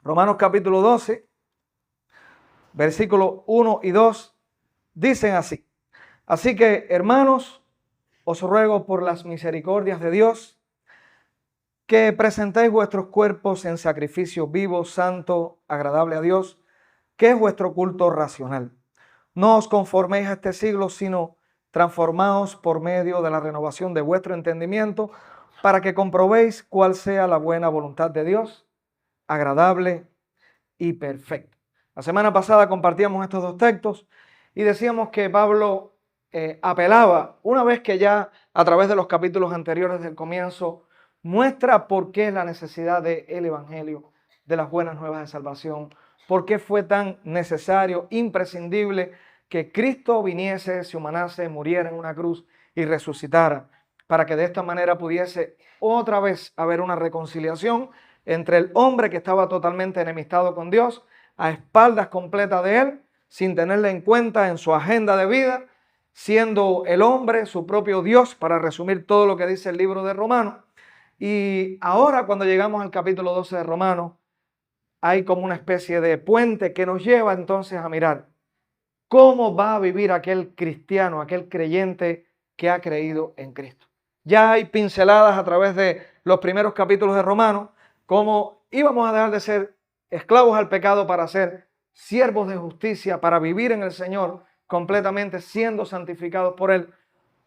Romanos capítulo 12, versículos 1 y 2, dicen así. Así que, hermanos, os ruego por las misericordias de Dios que presentéis vuestros cuerpos en sacrificio vivo, santo, agradable a Dios, que es vuestro culto racional. No os conforméis a este siglo, sino transformaos por medio de la renovación de vuestro entendimiento, para que comprobéis cuál sea la buena voluntad de Dios, agradable y perfecta. La semana pasada compartíamos estos dos textos y decíamos que Pablo apelaba, una vez que ya a través de los capítulos anteriores del comienzo, muestra por qué es la necesidad del Evangelio, de las buenas nuevas de salvación, por qué fue tan necesario, imprescindible, que Cristo viniese, se humanase, muriera en una cruz y resucitara, para que de esta manera pudiese otra vez haber una reconciliación entre el hombre que estaba totalmente enemistado con Dios, a espaldas completas de él, sin tenerle en cuenta en su agenda de vida, siendo el hombre su propio Dios, para resumir todo lo que dice el libro de Romanos. Y ahora, cuando llegamos al capítulo 12 de Romanos, hay como una especie de puente que nos lleva entonces a mirar cómo va a vivir aquel cristiano, aquel creyente que ha creído en Cristo. Ya hay pinceladas a través de los primeros capítulos de Romanos, cómo íbamos a dejar de ser esclavos al pecado para ser siervos de justicia, para vivir en el Señor completamente siendo santificados por Él.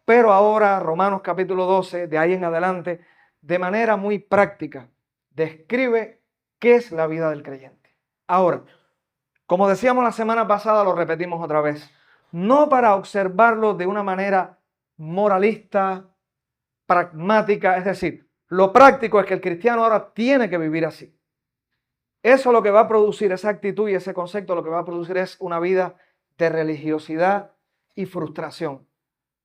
Pero ahora Romanos capítulo 12, de ahí en adelante, de manera muy práctica, describe qué es la vida del creyente. Ahora, como decíamos la semana pasada, lo repetimos otra vez, no para observarlo de una manera moralista, pragmática, es decir, lo práctico es que el cristiano ahora tiene que vivir así. Eso lo que va a producir, esa actitud y ese concepto, lo que va a producir es una vida de religiosidad y frustración.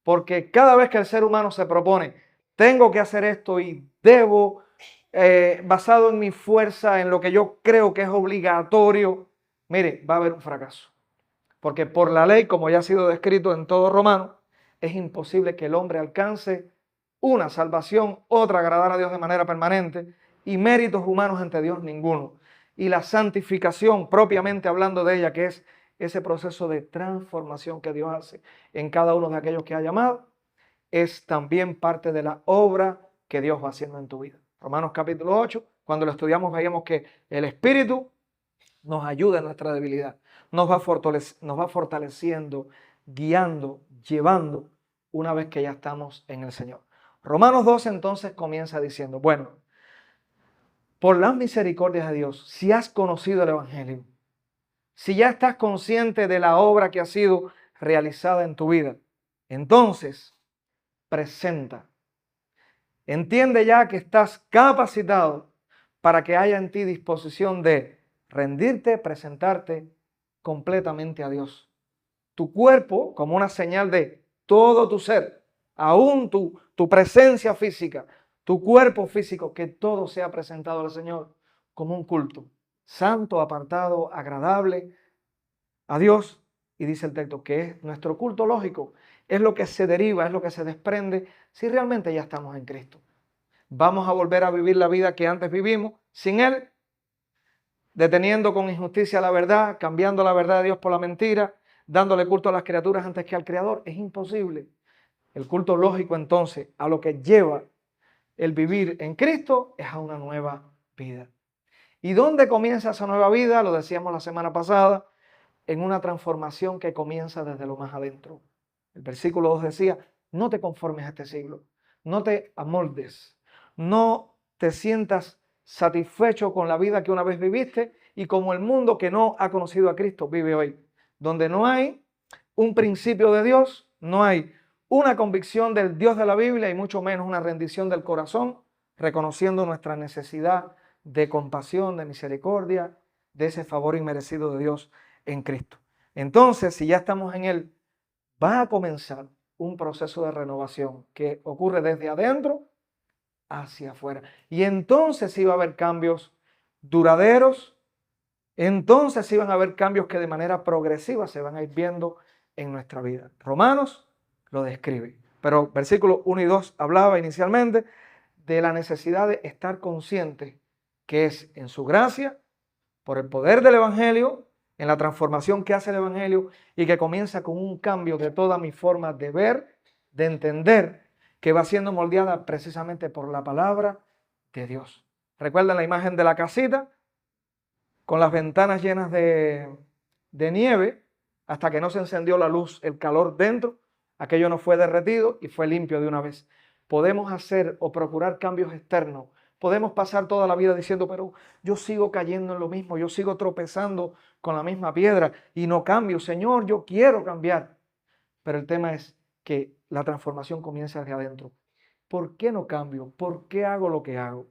Porque cada vez que el ser humano se propone, tengo que hacer esto y debo, basado en mi fuerza, en lo que yo creo que es obligatorio, mire, va a haber un fracaso. Porque por la ley, como ya ha sido descrito en todo Romano, es imposible que el hombre alcance una salvación, otra agradar a Dios de manera permanente y méritos humanos ante Dios ninguno. Y la santificación, propiamente hablando de ella, que es ese proceso de transformación que Dios hace en cada uno de aquellos que ha llamado, es también parte de la obra que Dios va haciendo en tu vida. Romanos capítulo 8, cuando lo estudiamos veíamos que el Espíritu nos ayuda en nuestra debilidad, nos va fortaleciendo, guiando, llevando una vez que ya estamos en el Señor. Romanos 12 entonces comienza diciendo, bueno, por las misericordias de Dios, si has conocido el Evangelio, si ya estás consciente de la obra que ha sido realizada en tu vida, entonces presenta. Entiende ya que estás capacitado para que haya en ti disposición de rendirte, presentarte completamente a Dios. Tu cuerpo como una señal de todo tu ser, aún tu presencia física, tu cuerpo físico, que todo sea presentado al Señor como un culto santo, apartado, agradable a Dios. Y dice el texto que es nuestro culto lógico, es lo que se deriva, es lo que se desprende si realmente ya estamos en Cristo. Vamos a volver a vivir la vida que antes vivimos sin Él, deteniendo con injusticia la verdad, cambiando la verdad de Dios por la mentira, dándole culto a las criaturas antes que al Creador. Es imposible. El culto lógico entonces a lo que lleva el vivir en Cristo es a una nueva vida. ¿Y dónde comienza esa nueva vida? Lo decíamos la semana pasada, en una transformación que comienza desde lo más adentro. El versículo 2 decía, no te conformes a este siglo, no te amoldes, no te sientas satisfecho con la vida que una vez viviste y como el mundo que no ha conocido a Cristo vive hoy, donde no hay un principio de Dios, no hay una convicción del Dios de la Biblia y mucho menos una rendición del corazón, reconociendo nuestra necesidad de compasión, de misericordia, de ese favor inmerecido de Dios en Cristo. Entonces, si ya estamos en Él, va a comenzar un proceso de renovación que ocurre desde adentro hacia afuera. Y entonces sí va a haber cambios duraderos, entonces sí van a haber cambios que de manera progresiva se van a ir viendo en nuestra vida. Romanos lo describe, pero versículos 1 y 2 hablaba inicialmente de la necesidad de estar consciente que es en su gracia, por el poder del Evangelio, en la transformación que hace el Evangelio y que comienza con un cambio de toda mi forma de ver, de entender, que va siendo moldeada precisamente por la palabra de Dios. ¿Recuerdan la imagen de la casita? Con las ventanas llenas de nieve, hasta que no se encendió la luz, el calor dentro, aquello no fue derretido y fue limpio de una vez. Podemos hacer o procurar cambios externos. Podemos pasar toda la vida diciendo, pero yo sigo cayendo en lo mismo, yo sigo tropezando con la misma piedra y no cambio. Señor, yo quiero cambiar. Pero el tema es que la transformación comienza desde adentro. ¿Por qué no cambio? ¿Por qué hago lo que hago?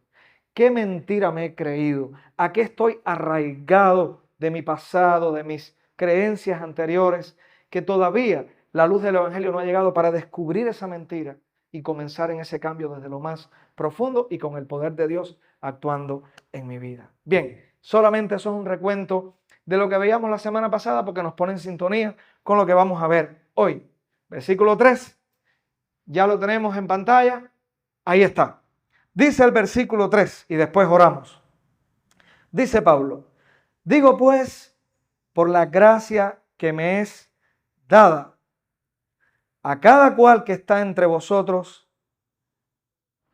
¿Qué mentira me he creído? ¿A qué estoy arraigado de mi pasado, de mis creencias anteriores? Que todavía la luz del Evangelio no ha llegado para descubrir esa mentira y comenzar en ese cambio desde lo más profundo y con el poder de Dios actuando en mi vida. Bien, solamente eso es un recuento de lo que veíamos la semana pasada porque nos pone en sintonía con lo que vamos a ver hoy. Versículo 3, ya lo tenemos en pantalla, ahí está. Dice el versículo 3 y después oramos. Dice Pablo, digo pues, por la gracia que me es dada, a cada cual que está entre vosotros.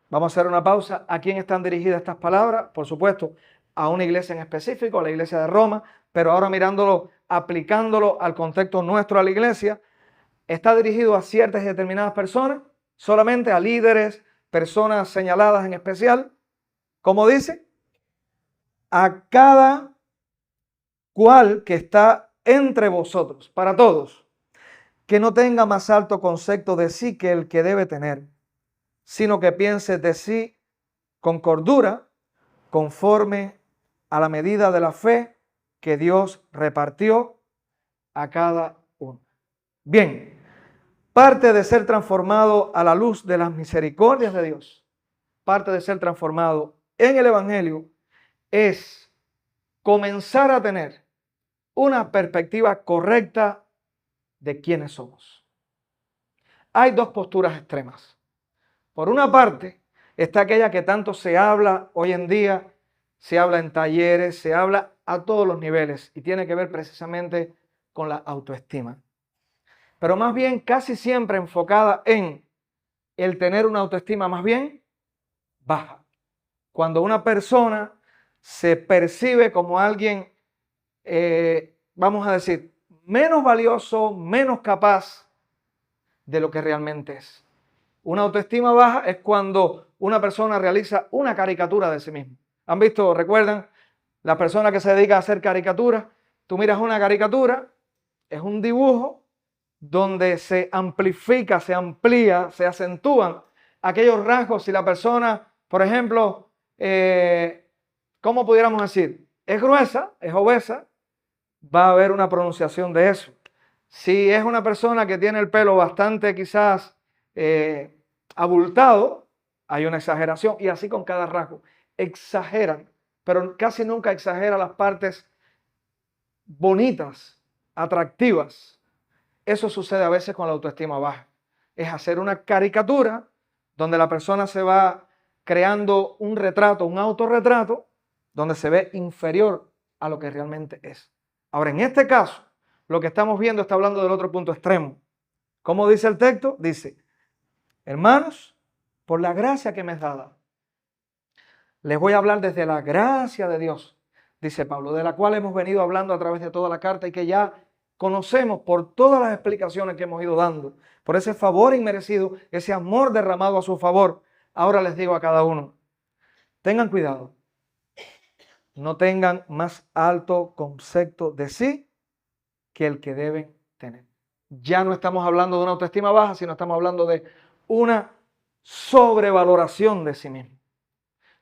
Vamos a hacer una pausa. ¿A quién están dirigidas estas palabras? Por supuesto, a una iglesia en específico, a la iglesia de Roma, pero ahora mirándolo, aplicándolo al contexto nuestro, a la iglesia, está dirigido a ciertas y determinadas personas, solamente a líderes, personas señaladas en especial. ¿Cómo dice? A cada cual que está entre vosotros, para todos, que no tenga más alto concepto de sí que el que debe tener, sino que piense de sí con cordura, conforme a la medida de la fe que Dios repartió a cada uno. Bien, parte de ser transformado a la luz de las misericordias de Dios, parte de ser transformado en el Evangelio, es comenzar a tener una perspectiva correcta de quiénes somos. Hay dos posturas extremas. Por una parte, está aquella que tanto se habla hoy en día, se habla en talleres, se habla a todos los niveles y tiene que ver precisamente con la autoestima. Pero más bien casi siempre enfocada en el tener una autoestima más bien baja. Cuando una persona se percibe como alguien, vamos a decir, menos valioso, menos capaz de lo que realmente es. Una autoestima baja es cuando una persona realiza una caricatura de sí mismo. ¿Han visto, recuerdan, la persona que se dedica a hacer caricaturas? Tú miras una caricatura, es un dibujo donde se amplifica, se amplía, se acentúan aquellos rasgos. Si la persona, por ejemplo, ¿cómo pudiéramos decir? Es gruesa, es obesa, va a haber una pronunciación de eso. Si es una persona que tiene el pelo bastante quizás abultado, hay una exageración, y así con cada rasgo. Exageran, pero casi nunca exagera las partes bonitas, atractivas. Eso sucede a veces con la autoestima baja. Es hacer una caricatura donde la persona se va creando un retrato, un autorretrato, donde se ve inferior a lo que realmente es. Ahora, en este caso, lo que estamos viendo está hablando del otro punto extremo. ¿Cómo dice el texto? Dice, hermanos, por la gracia que me es dada, les voy a hablar desde la gracia de Dios, dice Pablo, de la cual hemos venido hablando a través de toda la carta y que ya conocemos por todas las explicaciones que hemos ido dando, por ese favor inmerecido, ese amor derramado a su favor. Ahora les digo a cada uno, tengan cuidado, no tengan más alto concepto de sí que el que deben tener. Ya no estamos hablando de una autoestima baja, sino estamos hablando de una sobrevaloración de sí mismo,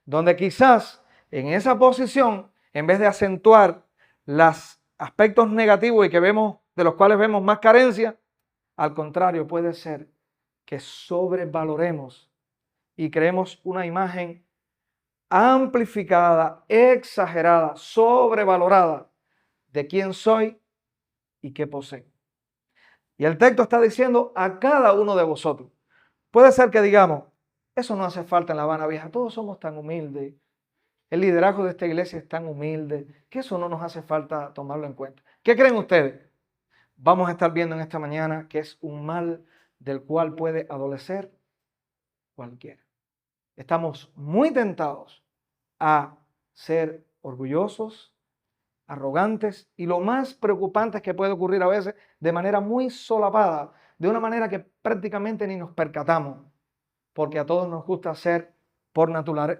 donde quizás en esa posición, en vez de acentuar los aspectos negativos y que vemos, de los cuales vemos más carencia, al contrario, puede ser que sobrevaloremos y creemos una imagen amplificada, exagerada, sobrevalorada de quién soy y qué poseo. Y el texto está diciendo a cada uno de vosotros. Puede ser que digamos, eso no hace falta en La Habana Vieja, todos somos tan humildes, el liderazgo de esta iglesia es tan humilde, que eso no nos hace falta tomarlo en cuenta. ¿Qué creen ustedes? Vamos a estar viendo en esta mañana que es un mal del cual puede adolecer cualquiera. Estamos muy tentados a ser orgullosos, arrogantes, y lo más preocupante es que puede ocurrir a veces de manera muy solapada, de una manera que prácticamente ni nos percatamos, porque a todos nos gusta ser por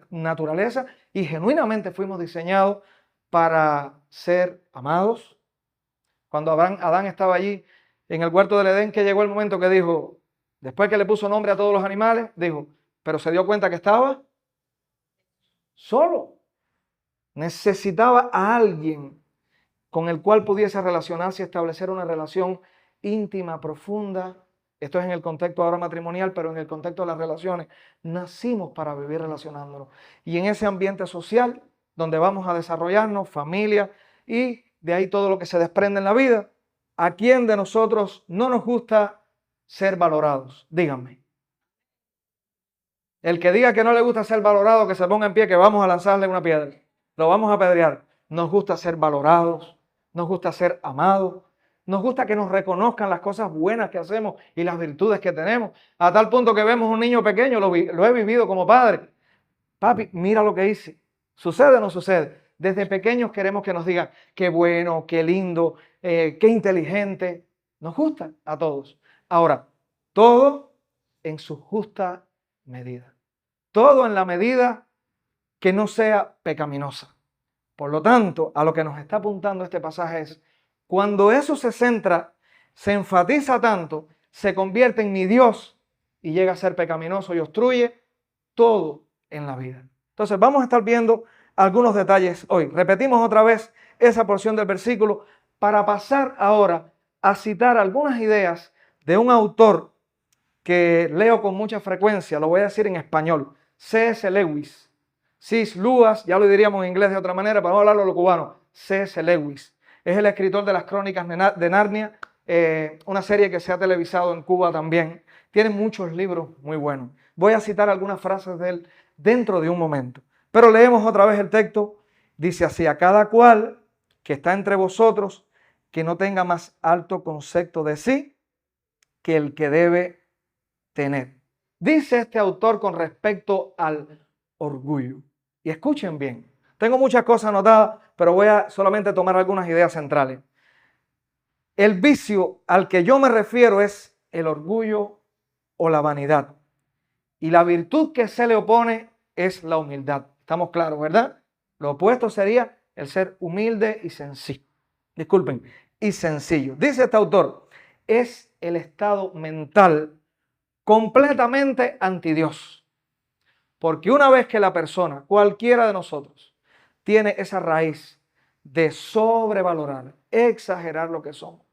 naturaleza y genuinamente fuimos diseñados para ser amados. Cuando Adán estaba allí en el huerto del Edén, que llegó el momento que dijo, después que le puso nombre a todos los animales, dijo, pero se dio cuenta que estaba solo. Necesitaba a alguien con el cual pudiese relacionarse y establecer una relación íntima, profunda. Esto es en el contexto ahora matrimonial, pero en el contexto de las relaciones. Nacimos para vivir relacionándonos. Y en ese ambiente social, donde vamos a desarrollarnos, familia, y de ahí todo lo que se desprende en la vida, ¿a quién de nosotros no nos gusta ser valorados? Díganme. El que diga que no le gusta ser valorado, que se ponga en pie, que vamos a lanzarle una piedra. Lo vamos a apedrear. Nos gusta ser valorados, nos gusta ser amados, nos gusta que nos reconozcan las cosas buenas que hacemos y las virtudes que tenemos. A tal punto que vemos un niño pequeño, lo he vivido como padre. Papi, mira lo que hice. ¿Sucede o no sucede? Desde pequeños queremos que nos digan qué bueno, qué lindo, qué inteligente. Nos gusta a todos. Ahora, todo en su justa medida. Todo en la medida que no sea pecaminosa. Por lo tanto, a lo que nos está apuntando este pasaje es, cuando eso se centra, se enfatiza tanto, se convierte en mi Dios y llega a ser pecaminoso y obstruye todo en la vida. Entonces vamos a estar viendo algunos detalles hoy. Repetimos otra vez esa porción del versículo para pasar ahora a citar algunas ideas de un autor que leo con mucha frecuencia, lo voy a decir en español, C.S. Lewis. C.S. Lewis, ya lo diríamos en inglés de otra manera, para no hablarlo lo cubano. C.S. Lewis es el escritor de las Crónicas de Narnia, una serie que se ha televisado en Cuba también. Tiene muchos libros muy buenos. Voy a citar algunas frases de él dentro de un momento. Pero leemos otra vez el texto. Dice así: a cada cual que está entre vosotros, que no tenga más alto concepto de sí que el que debe tener. Dice este autor con respecto al orgullo. Y escuchen bien, tengo muchas cosas anotadas, pero voy a solamente tomar algunas ideas centrales. El vicio al que yo me refiero es el orgullo o la vanidad. Y la virtud que se le opone es la humildad. Estamos claros, ¿verdad? Lo opuesto sería el ser humilde y sencillo. Disculpen, y sencillo. Dice este autor, es el estado mental completamente anti Dios. Porque una vez que la persona, cualquiera de nosotros, tiene esa raíz de sobrevalorar, exagerar lo que somos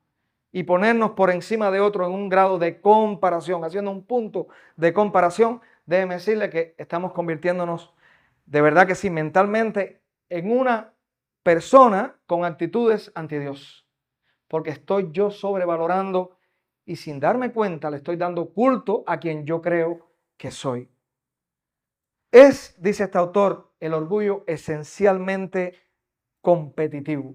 y ponernos por encima de otro en un grado de comparación, haciendo un punto de comparación, déjeme decirle que estamos convirtiéndonos, de verdad que sí, mentalmente, en una persona con actitudes anti Dios. Porque estoy yo sobrevalorando y sin darme cuenta le estoy dando culto a quien yo creo que soy. Es, dice este autor, el orgullo esencialmente competitivo.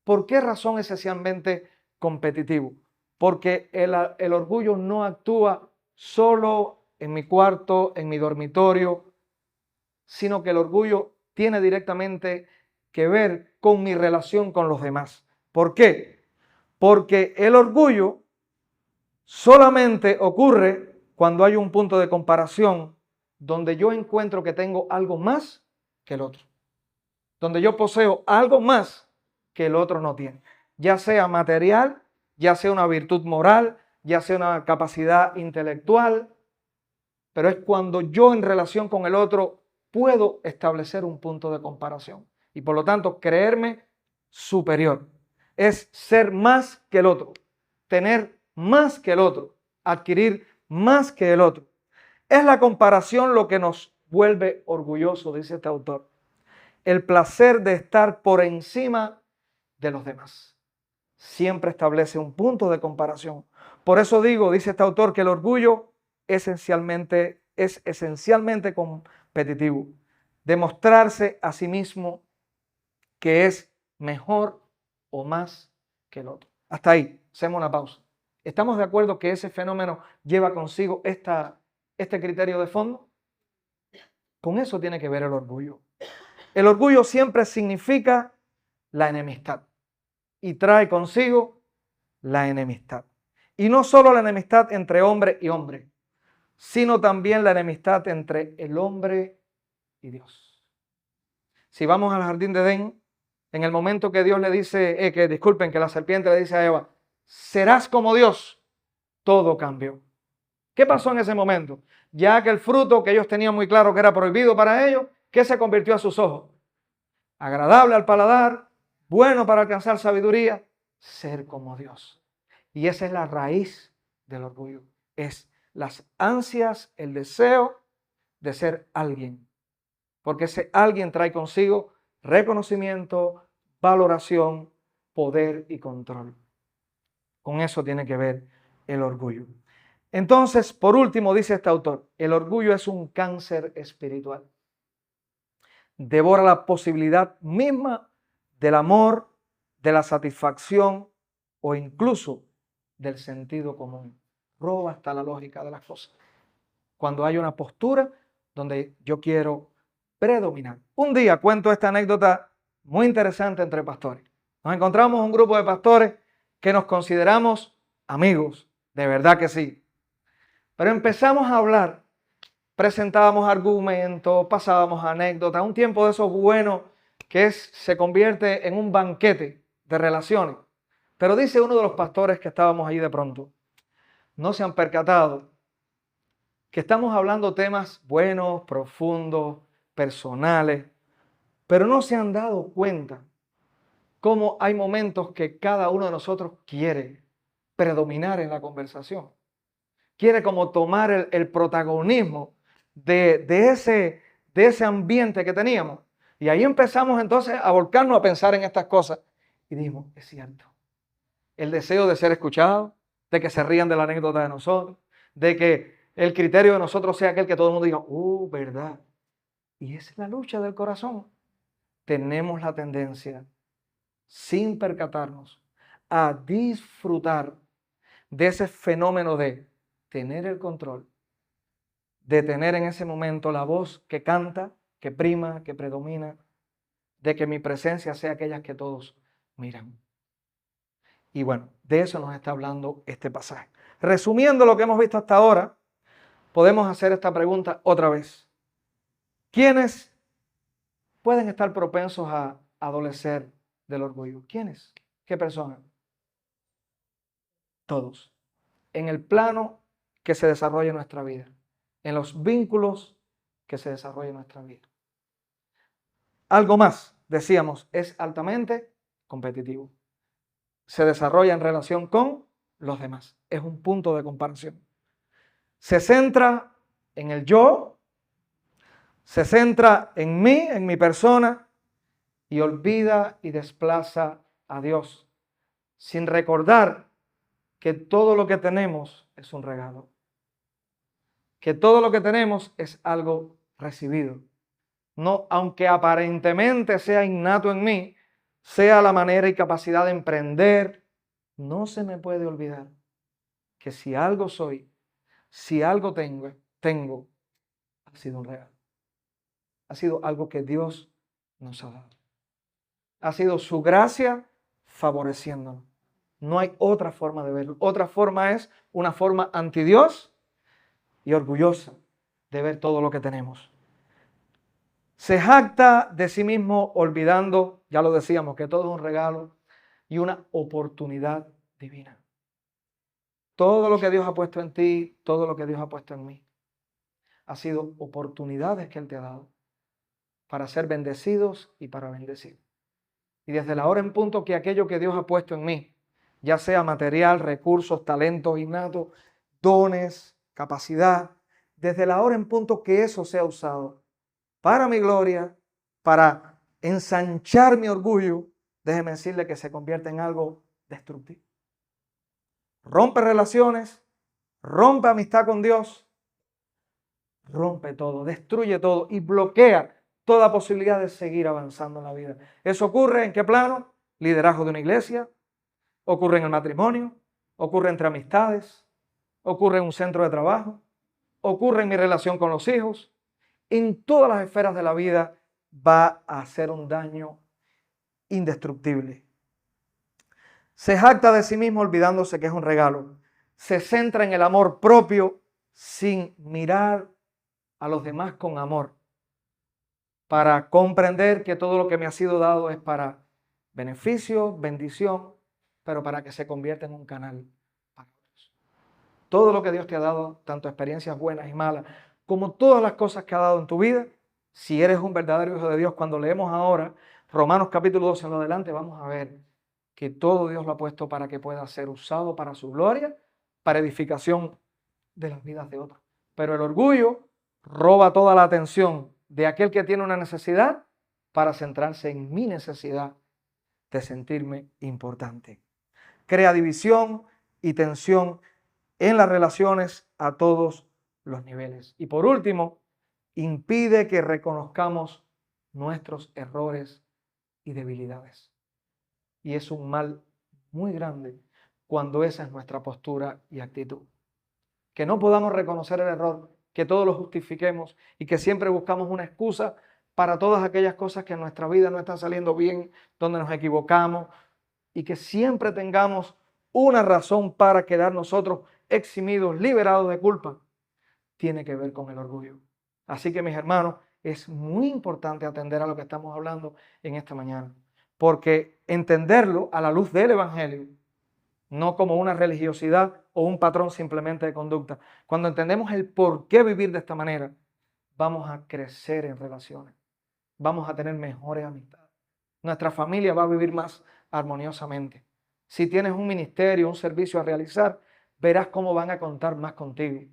¿Por qué razón esencialmente competitivo? Porque el orgullo no actúa solo en mi cuarto, en mi dormitorio, sino que el orgullo tiene directamente que ver con mi relación con los demás. ¿Por qué? Porque el orgullo solamente ocurre cuando hay un punto de comparación donde yo encuentro que tengo algo más que el otro, donde yo poseo algo más que el otro no tiene, ya sea material, ya sea una virtud moral, ya sea una capacidad intelectual, pero es cuando yo en relación con el otro puedo establecer un punto de comparación y por lo tanto creerme superior. Es ser más que el otro, tener más que el otro, adquirir más que el otro. Es la comparación lo que nos vuelve orgullosos, dice este autor. El placer de estar por encima de los demás. Siempre establece un punto de comparación. Por eso digo, dice este autor, que el orgullo es esencialmente competitivo. demostrarse a sí mismo que es mejor o más que el otro. Hasta ahí, hacemos una pausa. ¿Estamos de acuerdo que ese fenómeno lleva consigo este criterio de fondo? Con eso tiene que ver el orgullo. El orgullo siempre significa la enemistad y trae consigo la enemistad. Y no solo la enemistad entre hombre y hombre, sino también la enemistad entre el hombre y Dios. Si vamos al jardín de Edén, en el momento que Dios le dice, que la serpiente le dice a Eva, serás como Dios, todo cambió. ¿Qué pasó en ese momento? Ya que el fruto que ellos tenían muy claro que era prohibido para ellos, ¿qué se convirtió a sus ojos? Agradable al paladar, bueno para alcanzar sabiduría, ser como Dios. Y esa es la raíz del orgullo. Es las ansias, el deseo de ser alguien. Porque ese alguien trae consigo reconocimiento, valoración, poder y control. Con eso tiene que ver el orgullo. Entonces, por último, dice este autor, el orgullo es un cáncer espiritual. Devora la posibilidad misma del amor, de la satisfacción o incluso del sentido común. Roba hasta la lógica de las cosas. Cuando hay una postura donde yo quiero predominar. Un día cuento esta anécdota muy interesante entre pastores. Nos encontramos un grupo de pastores que nos consideramos amigos, de verdad que sí. Pero empezamos a hablar, presentábamos argumentos, pasábamos anécdotas, un tiempo de esos buenos que se convierte en un banquete de relaciones. Pero dice uno de los pastores que estábamos allí de pronto, no se han percatado que estamos hablando temas buenos, profundos, personales, pero no se han dado cuenta cómo hay momentos que cada uno de nosotros quiere predominar en la conversación. Quiere como tomar el protagonismo de ese ambiente que teníamos. Y ahí empezamos entonces a volcarnos a pensar en estas cosas. Y dijimos, es cierto. El deseo de ser escuchado, de que se rían de la anécdota de nosotros, de que el criterio de nosotros sea aquel que todo el mundo diga, verdad. Y esa es la lucha del corazón. Tenemos la tendencia, sin percatarnos, a disfrutar de ese fenómeno de tener el control, de tener en ese momento la voz que canta, que prima, que predomina, de que mi presencia sea aquella que todos miran. Y bueno, de eso nos está hablando este pasaje. Resumiendo lo que hemos visto hasta ahora, podemos hacer esta pregunta otra vez. ¿Quiénes pueden estar propensos a adolecer del orgullo? ¿Quiénes? ¿Qué personas? Todos. En el plano que se desarrolla en nuestra vida, en los vínculos que se desarrollan en nuestra vida. Algo más, decíamos, es altamente competitivo. Se desarrolla en relación con los demás. Es un punto de comparación. Se centra en el yo, se centra en mí, en mi persona, y olvida y desplaza a Dios, sin recordar que todo lo que tenemos es un regalo, que todo lo que tenemos es algo recibido. No, aunque aparentemente sea innato en mí, sea la manera y capacidad de emprender, no se me puede olvidar que si algo soy, si algo tengo, ha sido un regalo. Ha sido algo que Dios nos ha dado. Ha sido su gracia favoreciéndonos. No hay otra forma de verlo. Otra forma es una forma anti Dios y orgullosa de ver todo lo que tenemos. Se jacta de sí mismo olvidando, ya lo decíamos, que todo es un regalo y una oportunidad divina. Todo lo que Dios ha puesto en ti, todo lo que Dios ha puesto en mí, ha sido oportunidades que Él te ha dado para ser bendecidos y para bendecir. Y desde la hora en punto que aquello que Dios ha puesto en mí, ya sea material, recursos, talentos innatos, dones, capacidad, desde la hora en punto que eso sea usado para mi gloria, para ensanchar mi orgullo, déjeme decirle que se convierte en algo destructivo. Rompe relaciones, rompe amistad con Dios, rompe todo, destruye todo y bloquea toda posibilidad de seguir avanzando en la vida. ¿Eso ocurre en qué plano? Liderazgo de una iglesia, ocurre en el matrimonio, ocurre entre amistades, ocurre en un centro de trabajo, ocurre en mi relación con los hijos. En todas las esferas de la vida va a hacer un daño indestructible. Se jacta de sí mismo olvidándose que es un regalo. Se centra en el amor propio sin mirar a los demás con amor, para comprender que todo lo que me ha sido dado es para beneficio, bendición, pero para que se convierta en un canal para otros. Todo lo que Dios te ha dado, tanto experiencias buenas y malas, como todas las cosas que ha dado en tu vida, si eres un verdadero hijo de Dios, cuando leemos ahora Romanos capítulo 12 en lo adelante, vamos a ver que todo Dios lo ha puesto para que pueda ser usado para su gloria, para edificación de las vidas de otros. Pero el orgullo roba toda la atención de aquel que tiene una necesidad para centrarse en mi necesidad de sentirme importante. Crea división y tensión en las relaciones a todos los niveles. Y por último, impide que reconozcamos nuestros errores y debilidades. Y es un mal muy grande cuando esa es nuestra postura y actitud. Que no podamos reconocer el error, que todo lo justifiquemos y que siempre buscamos una excusa para todas aquellas cosas que en nuestra vida no están saliendo bien, donde nos equivocamos, y que siempre tengamos una razón para quedar nosotros eximidos, liberados de culpa, tiene que ver con el orgullo. Así que, mis hermanos, es muy importante atender a lo que estamos hablando en esta mañana, porque entenderlo a la luz del Evangelio, no como una religiosidad o un patrón simplemente de conducta. Cuando entendemos el por qué vivir de esta manera, vamos a crecer en relaciones, vamos a tener mejores amistades. Nuestra familia va a vivir más armoniosamente. Si tienes un ministerio, un servicio a realizar, verás cómo van a contar más contigo,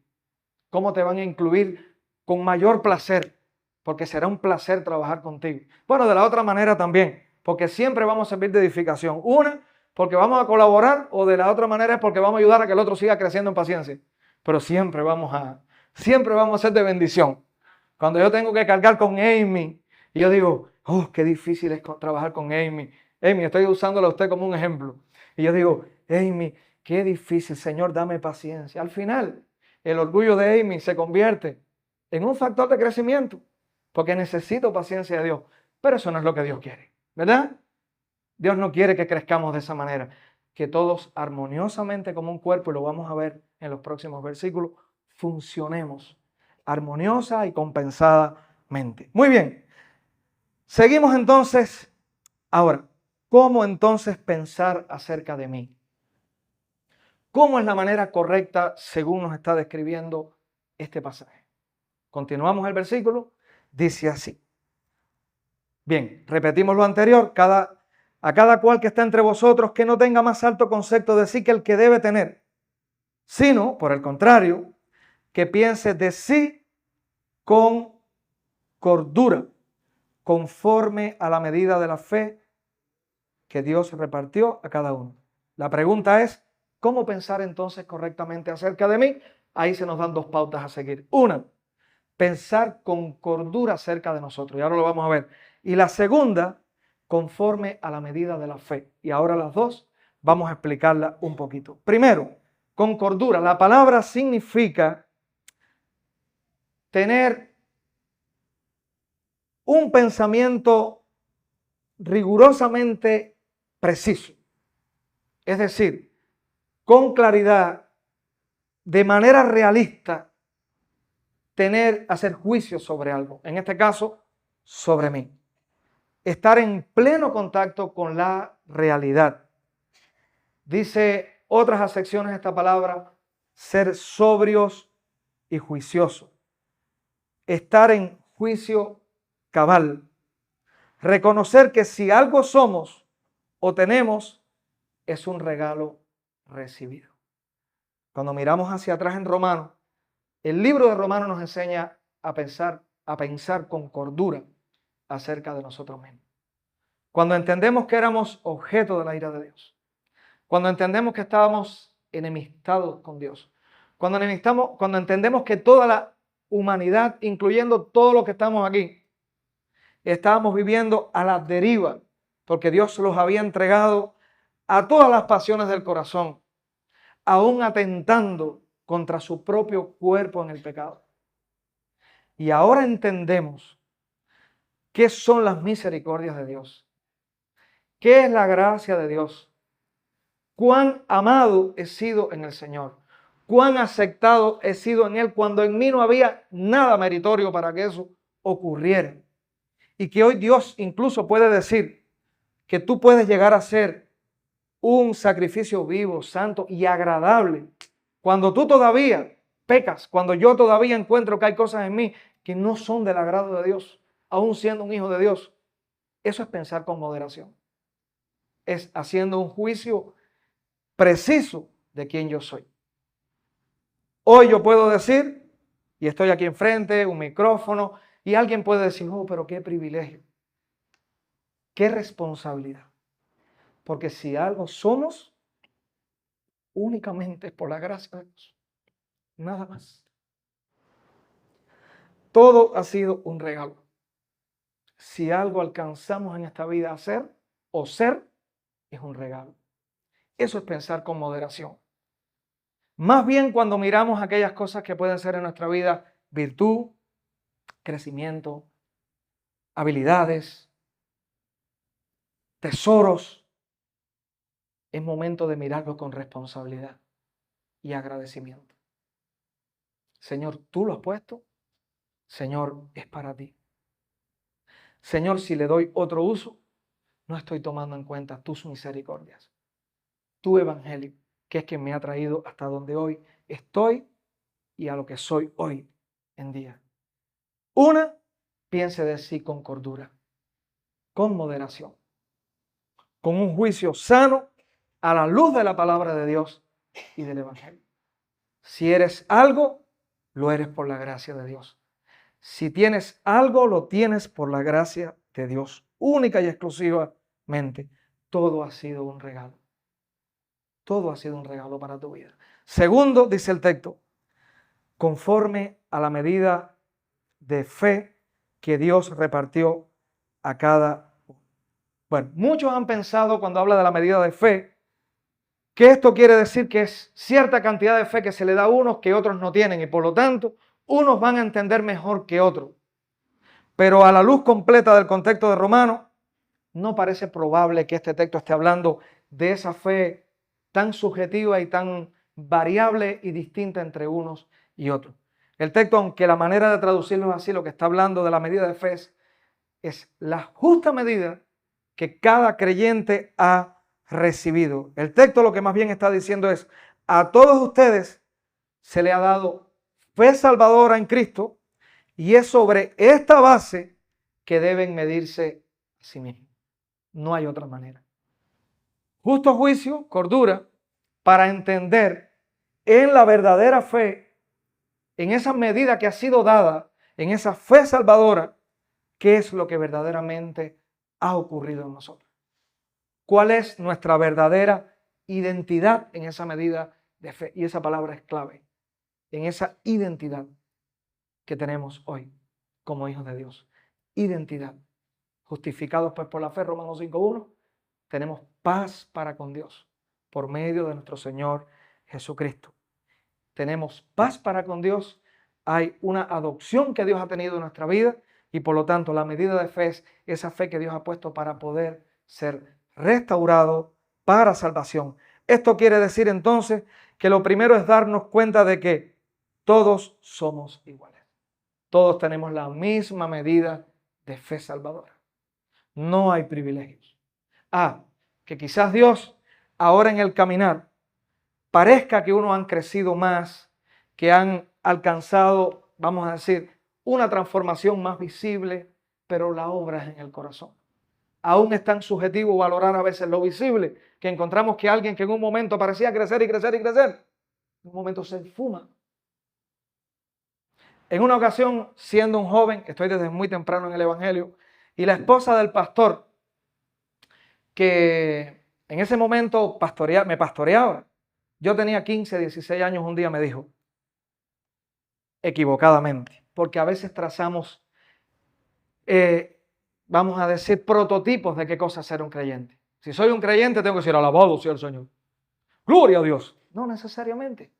cómo te van a incluir con mayor placer, porque será un placer trabajar contigo. Bueno, de la otra manera también, porque siempre vamos a servir de edificación. Una, porque vamos a colaborar, o de la otra manera es porque vamos a ayudar a que el otro siga creciendo en paciencia. Pero siempre vamos a ser de bendición. Cuando yo tengo que cargar con Amy, y yo digo, oh, qué difícil es trabajar con Amy. Amy, estoy usándola a usted como un ejemplo. Y yo digo, Amy, qué difícil, Señor, dame paciencia. Al final, el orgullo de Amy se convierte en un factor de crecimiento, porque necesito paciencia de Dios. Pero eso no es lo que Dios quiere, ¿verdad? Dios no quiere que crezcamos de esa manera, que todos armoniosamente como un cuerpo, y lo vamos a ver en los próximos versículos, funcionemos armoniosa y compensadamente. Muy bien, seguimos entonces. Ahora, ¿cómo entonces pensar acerca de mí? ¿Cómo es la manera correcta según nos está describiendo este pasaje? Continuamos el versículo, dice así. Bien, repetimos lo anterior, a cada cual que está entre vosotros que no tenga más alto concepto de sí que el que debe tener, sino, por el contrario, que piense de sí con cordura, conforme a la medida de la fe que Dios repartió a cada uno. La pregunta es, ¿cómo pensar entonces correctamente acerca de mí? Ahí se nos dan dos pautas a seguir. Una, pensar con cordura acerca de nosotros, y ahora lo vamos a ver. Y la segunda, conforme a la medida de la fe. Y ahora las dos vamos a explicarla un poquito. Primero, con cordura. La palabra significa tener un pensamiento rigurosamente preciso. Es decir, con claridad, de manera realista, hacer juicio sobre algo. En este caso, sobre mí. Estar en pleno contacto con la realidad. Dice otras acepciones de esta palabra, ser sobrios y juiciosos. Estar en juicio cabal. Reconocer que si algo somos o tenemos, es un regalo recibido. Cuando miramos hacia atrás en Romanos, el libro de Romanos nos enseña a pensar con cordura acerca de nosotros mismos. Cuando entendemos que éramos objeto de la ira de Dios, cuando entendemos que estábamos enemistados con Dios, cuando entendemos que toda la humanidad, incluyendo todos los que estamos aquí, estábamos viviendo a la deriva, porque Dios los había entregado a todas las pasiones del corazón, aún atentando contra su propio cuerpo en el pecado. Y ahora entendemos qué son las misericordias de Dios, qué es la gracia de Dios, cuán amado he sido en el Señor, cuán aceptado he sido en Él cuando en mí no había nada meritorio para que eso ocurriera. Y que hoy Dios incluso puede decir que tú puedes llegar a ser un sacrificio vivo, santo y agradable. Cuando tú todavía pecas, cuando yo todavía encuentro que hay cosas en mí que no son del agrado de Dios, aún siendo un hijo de Dios, eso es pensar con moderación. Es haciendo un juicio preciso de quién yo soy. Hoy yo puedo decir, y estoy aquí enfrente, un micrófono, y alguien puede decir, oh, pero qué privilegio, qué responsabilidad. Porque si algo somos, únicamente es por la gracia de Dios. Nada más. Todo ha sido un regalo. Si algo alcanzamos en esta vida a hacer o ser, es un regalo. Eso es pensar con moderación. Más bien cuando miramos aquellas cosas que pueden ser en nuestra vida virtud, crecimiento, habilidades, tesoros, es momento de mirarlo con responsabilidad y agradecimiento. Señor, tú lo has puesto. Señor, es para ti. Señor, si le doy otro uso, no estoy tomando en cuenta tus misericordias, tu evangelio, que es quien me ha traído hasta donde hoy estoy y a lo que soy hoy en día. Una, piense de sí con cordura, con moderación, con un juicio sano a la luz de la palabra de Dios y del evangelio. Si eres algo, lo eres por la gracia de Dios. Si tienes algo, lo tienes por la gracia de Dios, única y exclusivamente. Todo ha sido un regalo. Todo ha sido un regalo para tu vida. Segundo, dice el texto, conforme a la medida de fe que Dios repartió a cada uno. Bueno, muchos han pensado cuando habla de la medida de fe, que esto quiere decir que es cierta cantidad de fe que se le da a unos que otros no tienen y por lo tanto, unos van a entender mejor que otros. Pero a la luz completa del contexto de Romanos, no parece probable que este texto esté hablando de esa fe tan subjetiva y tan variable y distinta entre unos y otros. El texto, aunque la manera de traducirlo es así, lo que está hablando de la medida de fe es la justa medida que cada creyente ha recibido. El texto lo que más bien está diciendo es, a todos ustedes se le ha dado fe salvadora en Cristo y es sobre esta base que deben medirse a sí mismos. No hay otra manera. Justo juicio, cordura, para entender en la verdadera fe, en esa medida que ha sido dada, en esa fe salvadora, qué es lo que verdaderamente ha ocurrido en nosotros. ¿Cuál es nuestra verdadera identidad en esa medida de fe? Y esa palabra es clave, en esa identidad que tenemos hoy como hijos de Dios. Identidad. Justificados pues por la fe, Romanos 5:1, tenemos paz para con Dios por medio de nuestro Señor Jesucristo. Tenemos paz para con Dios, hay una adopción que Dios ha tenido en nuestra vida y por lo tanto la medida de fe es esa fe que Dios ha puesto para poder ser restaurado para salvación. Esto quiere decir entonces que lo primero es darnos cuenta de que todos somos iguales. Todos tenemos la misma medida de fe salvadora. No hay privilegios. Que quizás Dios ahora en el caminar parezca que unos han crecido más, que han alcanzado, vamos a decir, una transformación más visible, pero la obra es en el corazón. Aún es tan subjetivo valorar a veces lo visible, que encontramos que alguien que en un momento parecía crecer y crecer y crecer, en un momento se esfuma. En una ocasión, siendo un joven, estoy desde muy temprano en el Evangelio, y la esposa del pastor, que en ese momento me pastoreaba, yo tenía 15, 16 años, un día me dijo, equivocadamente, porque a veces trazamos vamos a decir, prototipos de qué cosa es ser un creyente. Si soy un creyente, tengo que decir, alabado sea el Señor. Gloria a Dios. No necesariamente.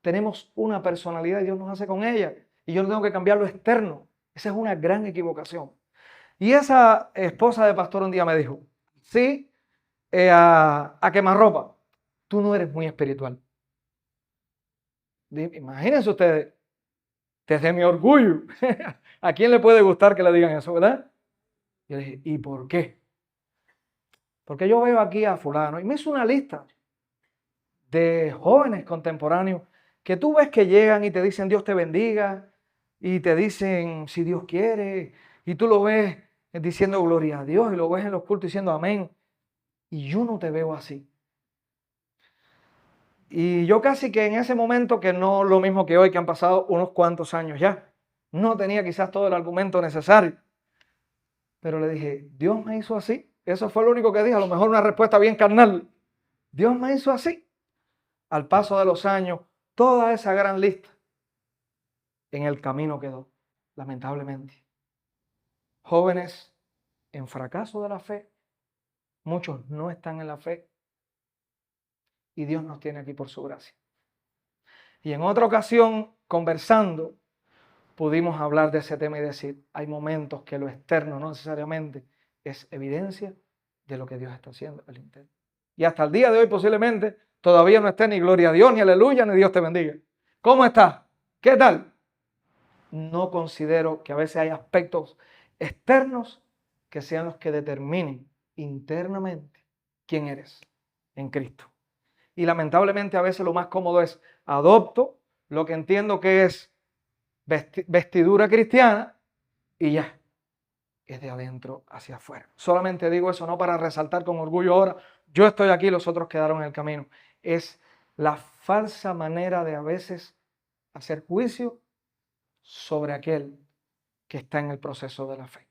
Tenemos una personalidad y Dios nos hace con ella. Y yo no tengo que cambiar lo externo. Esa es una gran equivocación. Y esa esposa de pastor un día me dijo, sí, a quemarropa, tú no eres muy espiritual. Imagínense ustedes, desde mi orgullo, ¿a quién le puede gustar que le digan eso, verdad? Yo le dije, ¿y por qué? Porque yo veo aquí a fulano y me hizo una lista de jóvenes contemporáneos que tú ves que llegan y te dicen Dios te bendiga y te dicen si Dios quiere y tú lo ves diciendo gloria a Dios y lo ves en los cultos diciendo amén y yo no te veo así. Y yo casi que en ese momento, que no lo mismo que hoy, que han pasado unos cuantos años ya, no tenía quizás todo el argumento necesario, pero le dije, Dios me hizo así. Eso fue lo único que dije, a lo mejor una respuesta bien carnal. Dios me hizo así. Al paso de los años, toda esa gran lista en el camino quedó, lamentablemente. Jóvenes en fracaso de la fe, muchos no están en la fe y Dios nos tiene aquí por su gracia. Y en otra ocasión, conversando, pudimos hablar de ese tema y decir, hay momentos que lo externo no necesariamente es evidencia de lo que Dios está haciendo al interno. Y hasta el día de hoy posiblemente todavía no esté ni gloria a Dios, ni aleluya, ni Dios te bendiga. ¿Cómo estás? ¿Qué tal? No considero que a veces hay aspectos externos que sean los que determinen internamente quién eres en Cristo. Y lamentablemente a veces lo más cómodo es adopto lo que entiendo que es vestidura cristiana y ya, es de adentro hacia afuera. Solamente digo eso no para resaltar con orgullo ahora, yo estoy aquí, los otros quedaron en el camino. Es la falsa manera de a veces hacer juicio sobre aquel que está en el proceso de la fe.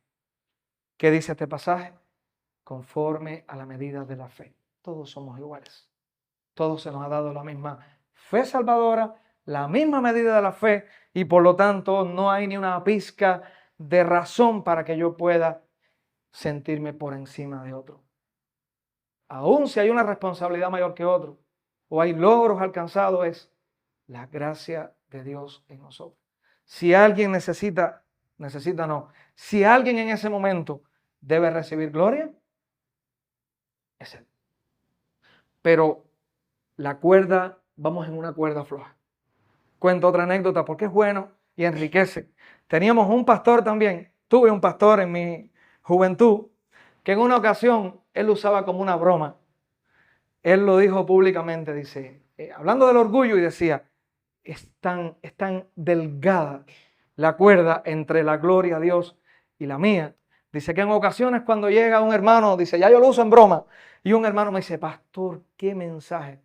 ¿Qué dice este pasaje? Conforme a la medida de la fe. Todos somos iguales. Todos se nos ha dado la misma fe salvadora, la misma medida de la fe, y por lo tanto no hay ni una pizca de razón para que yo pueda sentirme por encima de otro. Aún si hay una responsabilidad mayor que otro, o hay logros alcanzados, es la gracia de Dios en nosotros. Si alguien si alguien en ese momento debe recibir gloria, es Él. Pero la cuerda, vamos en una cuerda floja. Cuento otra anécdota porque es bueno y enriquece. Teníamos un pastor también, tuve un pastor en mi juventud, que en una ocasión él usaba como una broma. Él lo dijo públicamente, dice, hablando del orgullo, y decía, es tan delgada la cuerda entre la gloria a Dios y la mía. Dice que en ocasiones cuando llega un hermano, dice, ya yo lo uso en broma, y un hermano me dice, pastor, ¿qué mensaje?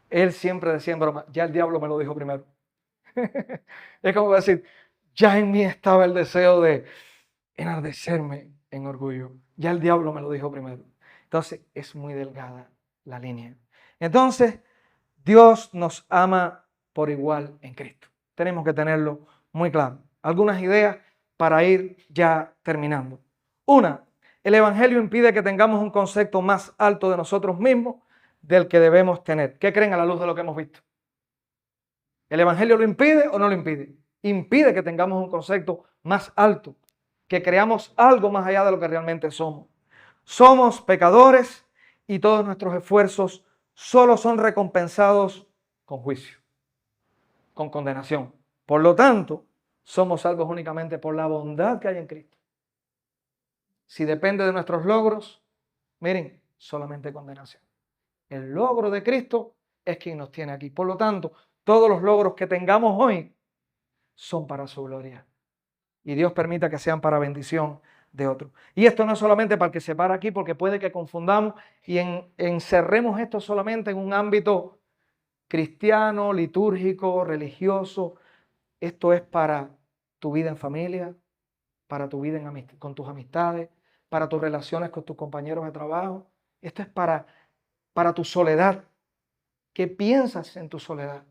Él siempre decía en broma, ya el diablo me lo dijo primero. Es como decir, ya en mí estaba el deseo de enardecerme en orgullo. Ya el diablo me lo dijo primero. Entonces es muy delgada la línea. Entonces, Dios nos ama por igual en Cristo. Tenemos que tenerlo muy claro. Algunas ideas para ir ya terminando. Una, el Evangelio impide que tengamos un concepto más alto de nosotros mismos del que debemos tener. ¿Qué creen a la luz de lo que hemos visto? ¿El Evangelio lo impide o no lo impide? Impide que tengamos un concepto más alto, que creamos algo más allá de lo que realmente somos. Somos pecadores y todos nuestros esfuerzos solo son recompensados con juicio, con condenación. Por lo tanto, somos salvos únicamente por la bondad que hay en Cristo. Si depende de nuestros logros, miren, solamente condenación. El logro de Cristo es quien nos tiene aquí. Por lo tanto, todos los logros que tengamos hoy son para su gloria. Y Dios permita que sean para bendición de otros. Y esto no es solamente para el que se para aquí, porque puede que confundamos y encerremos esto solamente en un ámbito cristiano, litúrgico, religioso. Esto es para tu vida en familia, para tu vida con tus amistades, para tus relaciones con tus compañeros de trabajo. Esto es para tu soledad. ¿Qué piensas en tu soledad?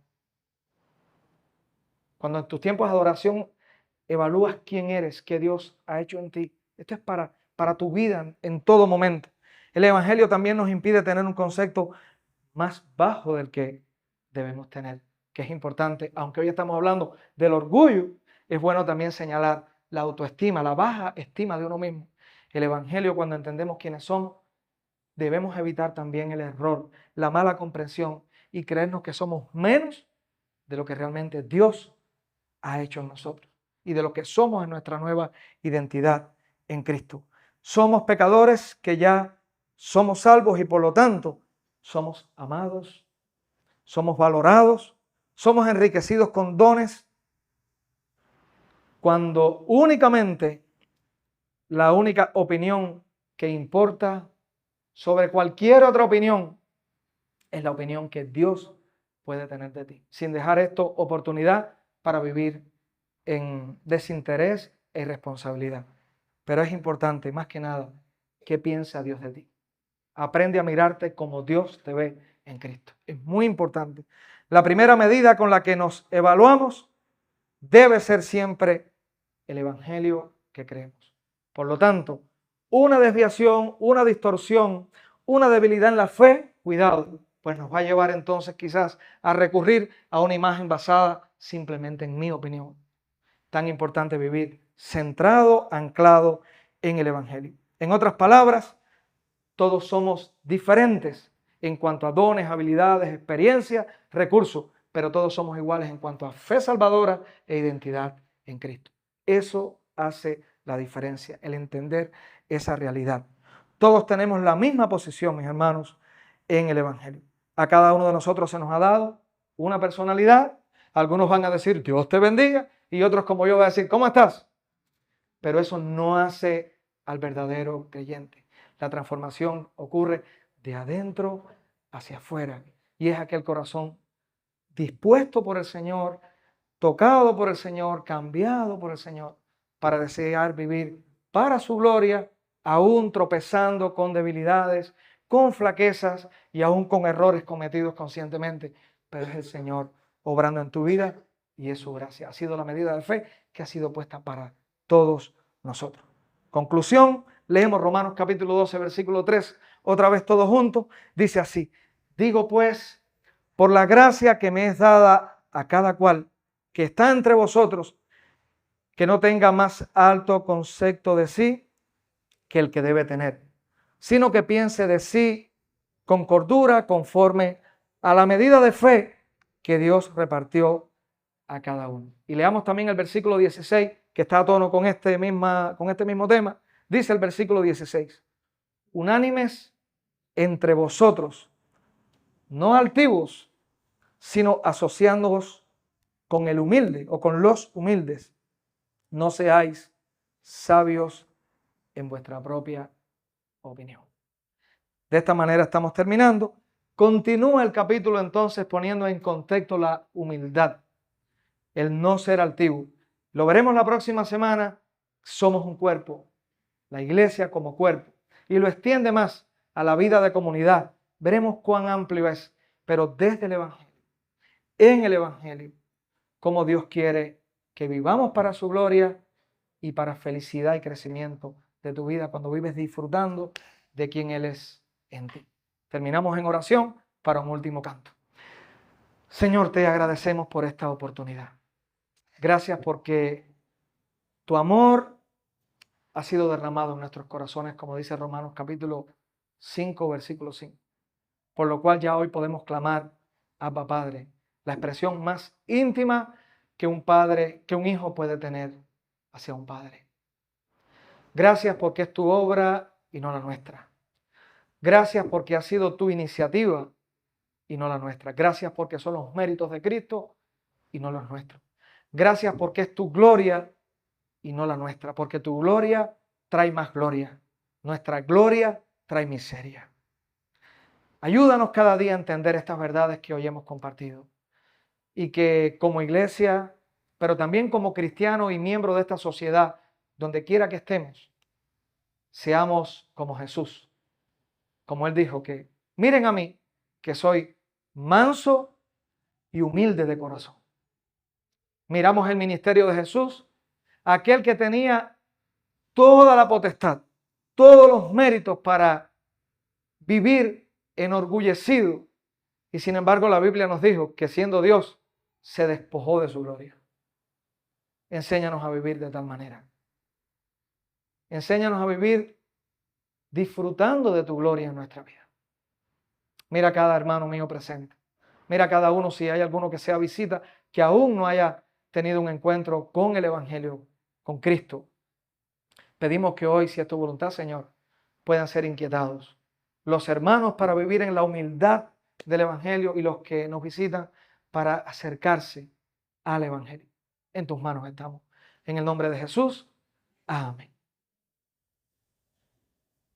Cuando en tus tiempos de adoración evalúas quién eres, qué Dios ha hecho en ti. Esto es para para tu vida en todo momento. El Evangelio también nos impide tener un concepto más bajo del que debemos tener, que es importante. Aunque hoy estamos hablando del orgullo, es bueno también señalar la autoestima, la baja estima de uno mismo. El Evangelio, cuando entendemos quiénes somos, debemos evitar también el error, la mala comprensión y creernos que somos menos de lo que realmente Dios ha hecho en nosotros y de lo que somos en nuestra nueva identidad en Cristo. Somos pecadores que ya somos salvos y por lo tanto somos amados, somos valorados, somos enriquecidos con dones cuando únicamente la única opinión que importa sobre cualquier otra opinión es la opinión que Dios puede tener de ti, sin dejar esto oportunidad para vivir en desinterés e irresponsabilidad. Pero es importante, más que nada, qué piensa Dios de ti. Aprende a mirarte como Dios te ve en Cristo. Es muy importante. La primera medida con la que nos evaluamos debe ser siempre el Evangelio que creemos. Por lo tanto, una desviación, una distorsión, una debilidad en la fe, cuidado, pues nos va a llevar entonces quizás a recurrir a una imagen basada simplemente en mi opinión. Tan importante vivir centrado, anclado en el Evangelio. En otras palabras, todos somos diferentes en cuanto a dones, habilidades, experiencias, recursos, pero todos somos iguales en cuanto a fe salvadora e identidad en Cristo. Eso hace la diferencia, el entender esa realidad. Todos tenemos la misma posición, mis hermanos, en el Evangelio. A cada uno de nosotros se nos ha dado una personalidad. Algunos van a decir, Dios te bendiga, y otros como yo van a decir, ¿cómo estás? Pero eso no hace al verdadero creyente. La transformación ocurre de adentro hacia afuera. Y es aquel corazón dispuesto por el Señor, tocado por el Señor, cambiado por el Señor, para desear vivir para su gloria, aún tropezando con debilidades, con flaquezas y aún con errores cometidos conscientemente. Pero es el Señor obrando en tu vida y es su gracia. Ha sido la medida de fe que ha sido puesta para todos nosotros. Conclusión, leemos Romanos capítulo 12, versículo 3, otra vez todos juntos, dice así: digo pues, por la gracia que me es dada a cada cual que está entre vosotros, que no tenga más alto concepto de sí que el que debe tener, sino que piense de sí con cordura, conforme a la medida de fe que Dios repartió a cada uno. Y leamos también el versículo 16, que está a tono con este mismo tema. Dice el versículo 16: unánimes entre vosotros, no altivos, sino asociándoos con el humilde o con los humildes. No seáis sabios en vuestra propia opinión. De esta manera estamos terminando. Continúa el capítulo entonces poniendo en contexto la humildad, el no ser altivo. Lo veremos la próxima semana. Somos un cuerpo, la iglesia como cuerpo, y lo extiende más a la vida de comunidad. Veremos cuán amplio es, pero desde el Evangelio, en el Evangelio, cómo Dios quiere que vivamos para su gloria y para felicidad y crecimiento de tu vida cuando vives disfrutando de quien Él es en ti. Terminamos en oración para un último canto. Señor, te agradecemos por esta oportunidad. Gracias porque tu amor ha sido derramado en nuestros corazones, como dice Romanos capítulo 5, versículo 5. Por lo cual ya hoy podemos clamar, Abba Padre, la expresión más íntima que un hijo puede tener hacia un padre. Gracias porque es tu obra y no la nuestra. Gracias porque ha sido tu iniciativa y no la nuestra. Gracias porque son los méritos de Cristo y no los nuestros. Gracias porque es tu gloria y no la nuestra, porque tu gloria trae más gloria. Nuestra gloria trae miseria. Ayúdanos cada día a entender estas verdades que hoy hemos compartido y que como iglesia, pero también como cristianos y miembros de esta sociedad, donde quiera que estemos, seamos como Jesús. Como Él dijo, que miren a mí, que soy manso y humilde de corazón. Miramos el ministerio de Jesús, aquel que tenía toda la potestad, todos los méritos para vivir enorgullecido. Y sin embargo, la Biblia nos dijo que siendo Dios, se despojó de su gloria. Enséñanos a vivir de tal manera. Enséñanos a vivir disfrutando de tu gloria en nuestra vida. Mira a cada hermano mío presente. Mira a cada uno, si hay alguno que sea visita, que aún no haya tenido un encuentro con el Evangelio, con Cristo. Pedimos que hoy, si es tu voluntad, Señor, puedan ser inquietados los hermanos para vivir en la humildad del Evangelio y los que nos visitan para acercarse al Evangelio. En tus manos estamos. En el nombre de Jesús. Amén.